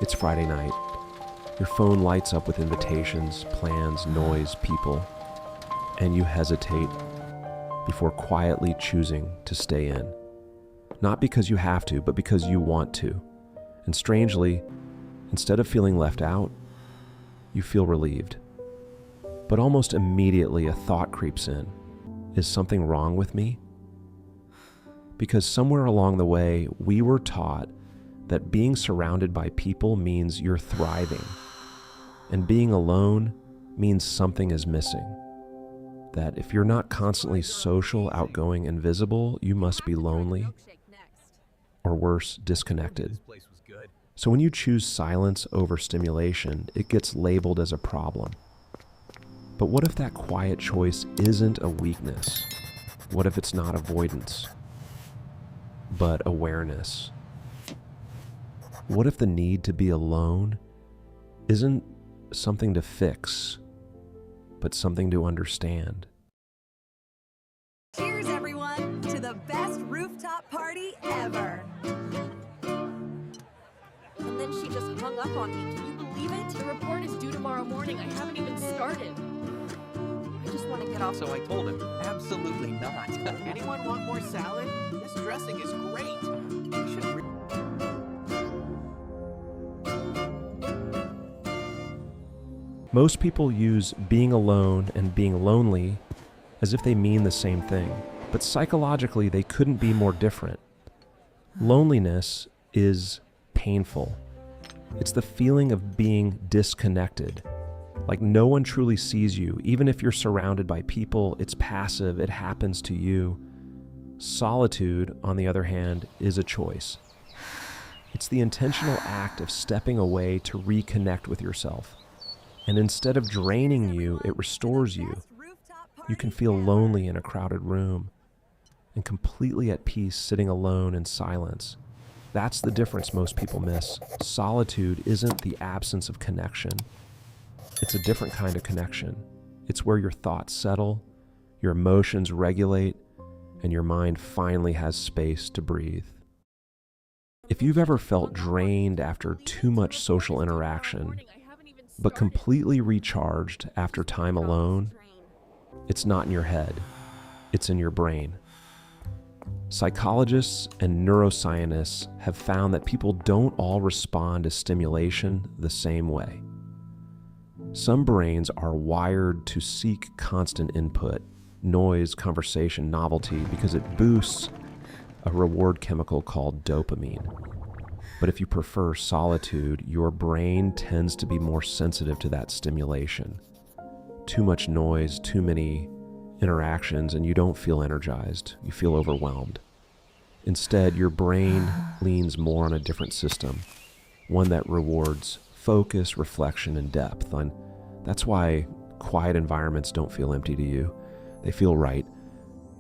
It's Friday night. Your phone lights up with invitations, plans, noise, people, and you hesitate before quietly choosing to stay in. Not because you have to, but because you want to. And strangely, instead of feeling left out, you feel relieved. But almost immediately a thought creeps in. Is something wrong with me? Because somewhere along the way, we were taught that being surrounded by people means you're thriving, and being alone means something is missing. That if you're not constantly social, outgoing, and visible, you must be lonely, or worse, disconnected. So when you choose silence over stimulation, it gets labeled as a problem. But what if that quiet choice isn't a weakness? What if it's not avoidance, but awareness? What if the need to be alone isn't something to fix, but something to understand? Cheers, everyone, to the best rooftop party ever. And then she just hung up on me. Can you believe it? The report is due tomorrow morning. I haven't even started. I just want to get off. So I told him, absolutely not. Anyone want more salad? This dressing is great. You should Most people use being alone and being lonely as if they mean the same thing, but psychologically they couldn't be more different. Loneliness is painful. It's the feeling of being disconnected, like no one truly sees you. Even if you're surrounded by people, it's passive, it happens to you. Solitude, on the other hand, is a choice. It's the intentional act of stepping away to reconnect with yourself. And instead of draining you, it restores you. You can feel lonely in a crowded room and completely at peace sitting alone in silence. That's the difference most people miss. Solitude isn't the absence of connection. It's a different kind of connection. It's where your thoughts settle, your emotions regulate, and your mind finally has space to breathe. If you've ever felt drained after too much social interaction, but completely recharged after time alone, it's not in your head, it's in your brain. Psychologists and neuroscientists have found that people don't all respond to stimulation the same way. Some brains are wired to seek constant input, noise, conversation, novelty, because it boosts a reward chemical called dopamine. But if you prefer solitude, your brain tends to be more sensitive to that stimulation. Too much noise, too many interactions, and you don't feel energized. You feel overwhelmed. Instead, your brain leans more on a different system, one that rewards focus, reflection, and depth. And that's why quiet environments don't feel empty to you. They feel right.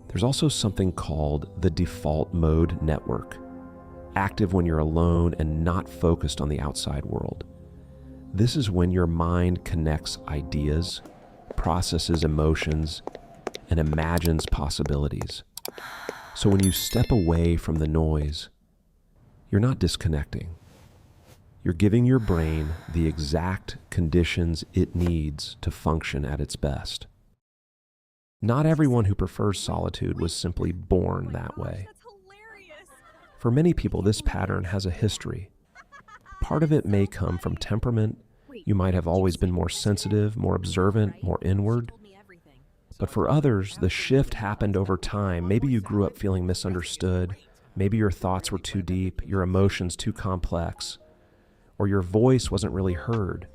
There's also something called the default mode network, active when you're alone and not focused on the outside world. This is when your mind connects ideas, processes emotions, and imagines possibilities. So when you step away from the noise, you're not disconnecting. You're giving your brain the exact conditions it needs to function at its best. Not everyone who prefers solitude was simply born that way. For many people, this pattern has a history. Part of it may come from temperament. You might have always been more sensitive, more observant, more inward. But for others, the shift happened over time. Maybe you grew up feeling misunderstood. Maybe your thoughts were too deep, your emotions too complex, or your voice wasn't really heard.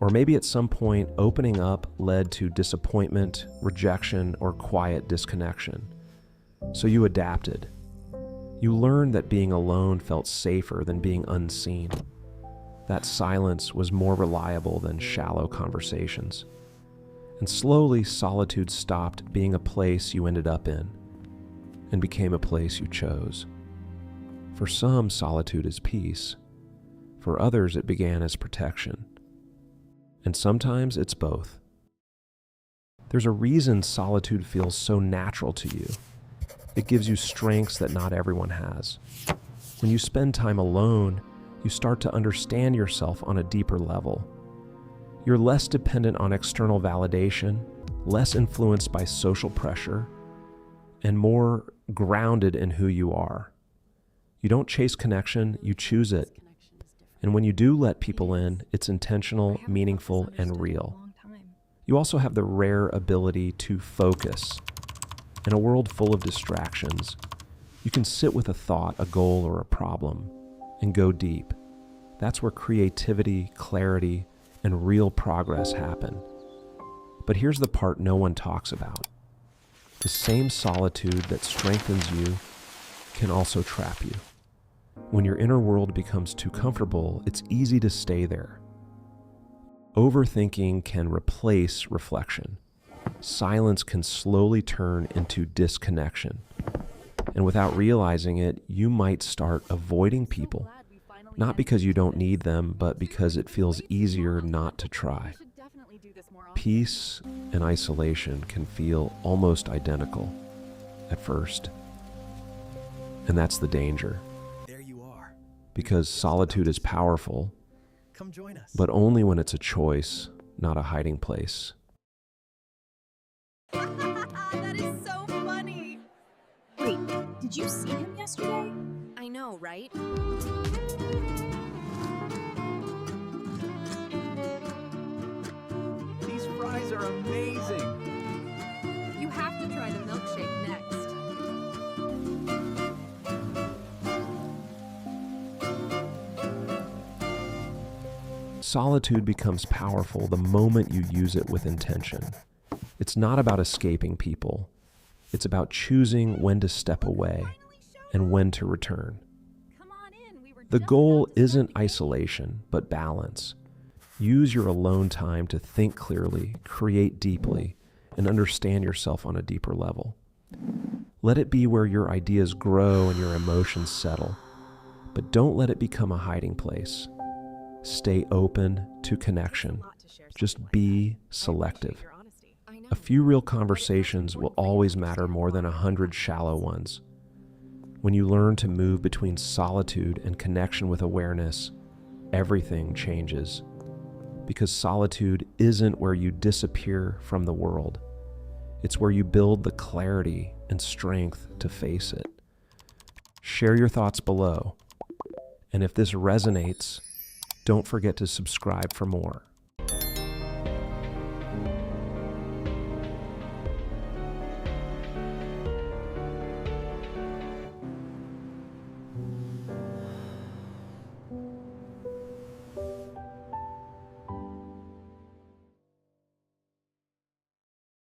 Or maybe at some point, opening up led to disappointment, rejection, or quiet disconnection. So you adapted. You learned that being alone felt safer than being unseen. That silence was more reliable than shallow conversations. And slowly, solitude stopped being a place you ended up in and became a place you chose. For some, solitude is peace. For others, it began as protection. And sometimes it's both. There's a reason solitude feels so natural to you. It gives you strengths that not everyone has. When you spend time alone, You start to understand yourself on a deeper level. You're less dependent on external validation, less influenced by social pressure, and more grounded in who you are. You don't chase connection, you choose it. And when you do let people in, it's intentional, meaningful, and real. You also have the rare ability to focus. In a world full of distractions, you can sit with a thought, a goal, or a problem, and go deep. That's where creativity, clarity, and real progress happen. But here's the part no one talks about. The same solitude that strengthens you can also trap you. When your inner world becomes too comfortable, it's easy to stay there. Overthinking can replace reflection. Silence can slowly turn into disconnection. And without realizing it, you might start avoiding people, not because you don't need them, but because it feels easier not to try. Peace and isolation can feel almost identical at first. And that's the danger. There you are. Because solitude is powerful, Come join us. but only when it's a choice, not a hiding place. That is so funny. Wait, did you see him yesterday? I know, right? These fries are amazing. You have to try the milkshake next. Solitude becomes powerful the moment you use it with intention. It's not about escaping people. It's about choosing when to step away and when to return. Come on in. We were The just goal about to isn't start. isolation, but balance. Use your alone time to think clearly, create deeply, and understand yourself on a deeper level. Let it be where your ideas grow and your emotions settle, but don't let it become a hiding place. Stay open to connection. Just be selective. I know. A few real conversations will always matter more than 100 shallow ones. When you learn to move between solitude and connection with awareness, everything changes. Because solitude isn't where you disappear from the world. It's where you build the clarity and strength to face it. Share your thoughts below. And if this resonates, don't forget to subscribe for more.